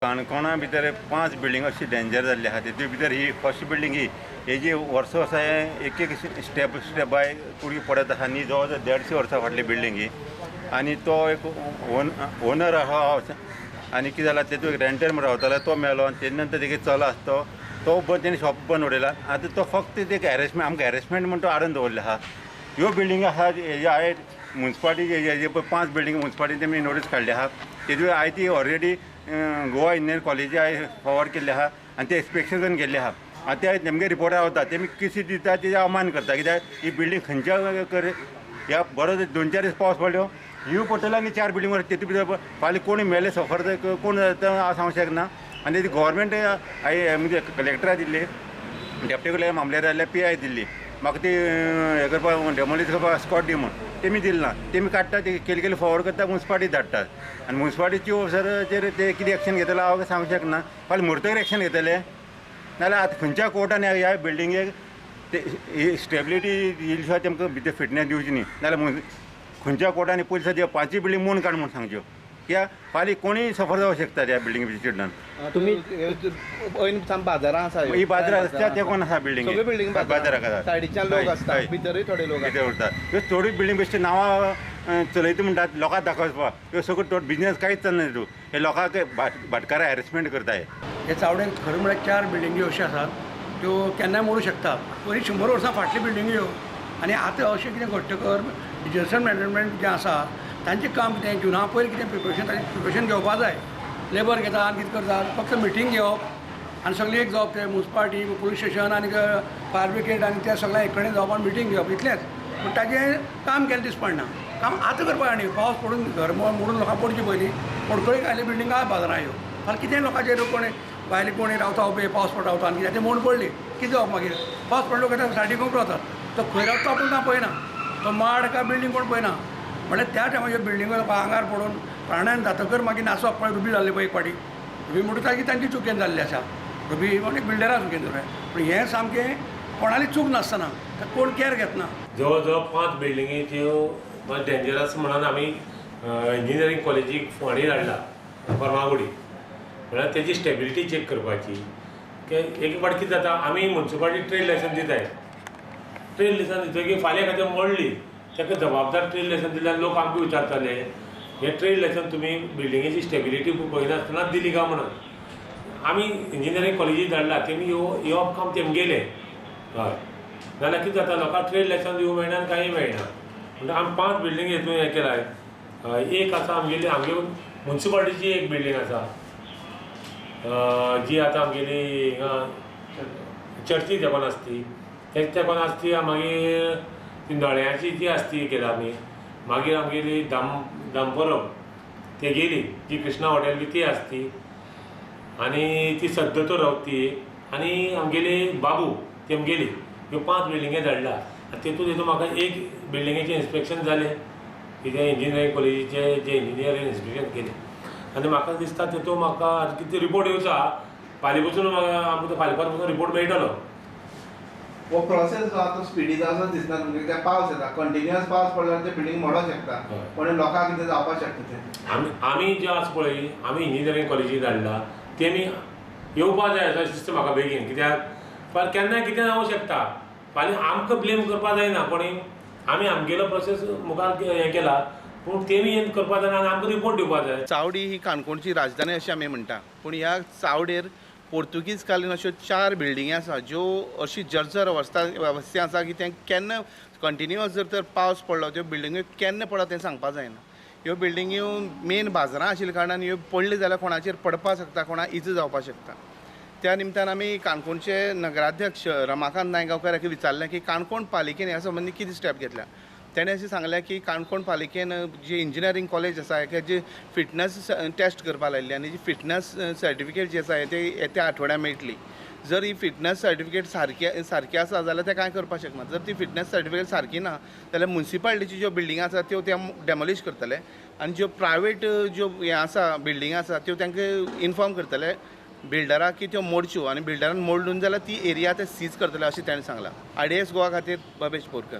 काणकोणा भितर 5 बिल्डिंग अशी डेंजर जाल्ली आहा. तेतूंत भितर ही फर्स्ट बिल्डिंग हेजी वर्सां वर्सां एक एक स्टेप बाय कुडी पडत आहा न्ही. जवळ जवळ 150 वर्सां फाटली बिल्डिंग ही. आनी तो एक ओनर आहा हावस आनी कितें जालां तेतूंत एक रेंटर म्हण रावतालो तो मेलो आनी तेजे नंतर तेगे चलो आसता तो तेणी शॉप बंद उडयला. आतां तो फक्त एक हॅरेसमेंट आमकां हॅरेसमेंट म्हणून तो हाडून दवरले आहा. ह्यो बिल्डिंग आहा हेजे हांवें म्युन्सिपाल्टी हेजे 5 बिल्डिंग म्युन्सिपाल्टी तेमी नोटीस काडली आहा. तेजे हांवें ती ऑलरेडी गोवा इंजिनियरींग कॉलेजी हांवें फॉरवर्ड केल्ली आहा आनी ते इन्स्पेक्शन करून गेल्ले आहा. आतां ते तेमगे रिपोर्ट रावता तेमी किसी दिता तेजे अवमान करता कित्याक ही बिल्डींग खंयच्या ह्या बरो 2-4 दीस पावस पडलो ह्यो पडटलो आनी 4 बिल्डिंग तेतूंत भितर फाल्यां कोणी मेले सफर कोण हांव सांगूंक शकना. आनी ती गव्हर्मेंट हांवें म्हणजे कलेक्टरा दिल्ली डेप्युटी कलेक्टर मामलेदार जाल्यार PI दिल्ली म्हाका ती हें करपाक डेमोलीज करपाक स्कॉट दी म्हूण तेमी दिली ना. तेमी काडटा ते केले फॉरवर्ड करता म्युन्सिपाल्टी धाडटात आनी म्युन्सिपाल्टीची ऑफिसराचेर ते कितें एक्शन घेतलो हांव सांगूंक शकना. फाल्यां म्हुर्तकर एक्शन घेतले नाल्यार आतां खंयच्या कोर्टान ह्या बिल्डिंगेक ते स्टेबिलिटी दिले शिवाय तेमकां भितर फिटनेस दिवची न्ही नाल्यार खंयच्या कोर्टांनी पुलिसांची 5 बिल्डिंग मून काड म्हूण सांगच्यो कित्याक फाल्यां कोणीय सफर जावंक शकता ह्या बिल्डिंग भितरल्यान. तुमी बाजारां आसा ही बाजारां आसता ते कोण आसा बिल्डिंग बिल्डिंग बाजाराक आसा सायडीच्यान लोक आसता भितरूय थोडे लोक भितर उरतात. ह्यो थोडी बिल्डिंग बेश्टी नांवां चलयता म्हणटात लोकांक दाखोवपाक ह्यो सगळ्यो तो बिजनेस कांयच चलना तितून. हे लोकांक भाटकारा हॅरेसमेंट करताय. हे चावडेन खरें म्हळ्यार 4 बिल्डिंगी अश्यो आसात त्यो केन्नाय मोडूं शकता. पयलीं 100 वर्सां फाटली बिल्डिंगी ह्यो आनी आतां अशें कितें घडटकर डिझास्टर मॅनेजमेंट जें आसा तांचें काम कितें जुना पयलीं कितें प्रिपरेशन घेवपा जाय. लेबर घेता आनी कितें करतात फक्त मिटींग घेवप आनी सगळी एक जावप ते म्युन्सिपाल्टी पुलीस स्टेशन आनी फायर ब्रिगेड आनी त्या सगळ्या एक कडेन जावप आनी मिटींग घेवप इतलेंच. पूण ताजें काम केलें दिसता पडना. काम आतां करपा आनी पावस पडून घर मोडून लोकांक पडची पयलीं पडकळीक आयली बिल्डिंग आहा बाजारां ह्यो. फाल्यां कितें लोकांचेर कोणी भायले कोणी रावता उबे पावस पडटा रावता आनी कितें तें मोड पडली कितें जावप मागीर पावस पडलो काय सायडीक रावतात. तो खंय रावता आपूण ना पळयना तो माड काय बिल्डींग कोण पळयना. म्हळ्यार त्या टायमाचेर बिल्डिंगो आंगार पडून प्राणायन जातकर मागीर नासप पळय रुबी जाल्ली पळय एक पाटी रुबी म्हणटा की तांची चुकेन जाल्ली आसा. रुबी म्हणजे बिल्डरा चुकेन जालें पूण हें सामकें कोणाली चूक नासतना कोण केअर घेतना. जवळ जवळ 5 बिल्डिंगी त्यो डेंजरस म्हणून आमी इंजिनियरींग कॉलेजीक फोंडी धाडला फर्मागुडी. म्हळ्यार तेजी स्टेबिलिटी चॅक करपाची. एक फावट कितें जाता आमी म्युन्सिपाल्टी ट्रेड लायसन दिताय. ट्रेड लायसन दितकीर फाल्यां खातीर मोडली ताका जबाबदार ट्रेड लायसन दिल्यार लोक आमकां विचारताले हे ट्रेड लायसन तुमी बिल्डिंगेची स्टेबिलिटी पळयनासतना दिली काय म्हणून. आमी इंजिनियरींग कॉलेजीक धाडला तेमी येवप काम तेमगेलें हय नाल्यार कितें जाता लोकांक ट्रेड लायसन दिवंक मेळना आनी कांय मेळना. म्हणटा आमी 5 बिल्डिंग हेतून हें केलाय. एक आसा आमगेली म्युन्सिपाल्टीची एक बिल्डींग आसा जी आतां आमगेली हिंगा चर्ची तेंपान आसती तेच तेंपान आसती. मागीर ती नळ्याची ती आसती केला आमी. मागीर आमगेली दामपरम ते गेली जी कृष्णा हॉटेल बी ती आसती आनी ती सद्दतो रावती आनी आमगेली बाबू तेमगेली ह्यो 5 बिल्डिंगे धाडला. तेतून म्हाका एक बिल्डिंगेचें इन्स्पेक्शन जालें कितें इंजिनियरींग कॉलेजीचे जे इंजिनियरींग इन्स्पेक्शन केलें आनी म्हाका दिसता तेतून म्हाका कितें रिपोर्ट येवचो आहा. फाल्यां पसून आमकां फाल्यां पसून रिपोर्ट मेळटलो. हो प्रोसेस जो आतां स्पिडीन असो दिसना तुमकां कित्याक पावस येता कंटिन्युअस पावस पडल्यार ते बिल्डींग मोडोंक शकता पण लोकांक कितें जावपाक शकता तें. आमी जे आसा पळय आमी इंजिनियरींग कॉलेजीक धाडला तेमी येवपा जाय अशें दिसता म्हाका बेगीन. कित्याक फाल्यां केन्नाय कितें जावंक शकता. फाल्यां आमकां ब्लेम करपा जायना कोणी आमी आमगेलो प्रोसेस मुखार हें केला पूण तेमी हें करपा जायना आनी आमकां रिपोर्ट दिवपा जाय. चावडी ही काणकोणची राजधानी अशी आमी म्हणटा पूण ह्या चावडेर पोर्तुगीज कालीन अश्यो 4 बिल्डिंगी आसा ज्यो अशी जर्जर अवस्थे आसा की तें केन्ना कंटिन्युअस जर तर पावस पडलो त्यो बिल्डिंग्यो केन्ना पडत तें सांगपा जायना. ह्यो बिल्डिंग्यो मेन बाजारां आशिल्ल्या कारणान ह्यो पडल्यो जाल्यार कोणाचेर पडपाक शकता कोणाक इजा जावपाक शकता. त्या निमतान आमी काणकोणचे नगराध्यक्ष रमाकांत नायगांवकार हाका विचारलें की काणकोण पालिकेन ह्या संबंदी कितें स्टेप घेतल्या. तेणें अशें सांगलें की काणकोण पालिकेन जी इंजिनियरींग कॉलेज आसा हेका जी फिटनस टेस्ट करपा लायिल्ली आनी जी फिटनस सर्टिफिकेट जी आसा ते येत्या आठवड्याक मेळटली. जर ही फिटनस सर्टिफिकेट सारकी आसा जाल्यार ते कांय करपाक शकना. जर ती फिटनस सर्टिफिकेट सारकी ना जाल्यार म्युन्सिपाल्टीची ज्यो बिल्डिंग आसा त्यो ते डेमोलिश करतले आनी ज्यो प्रायवेट ज्यो हें आसा बिल्डिंग आसा त्यो तांकां इन्फॉर्म करतले बिल्डराक की त्यो मोडच्यो आनी बिल्डरान मोडून जाल्यार ती एरिया ते सीज करतले अशें ताणें सांगलां. IDS गोवा खातीर भवेश बोरकर.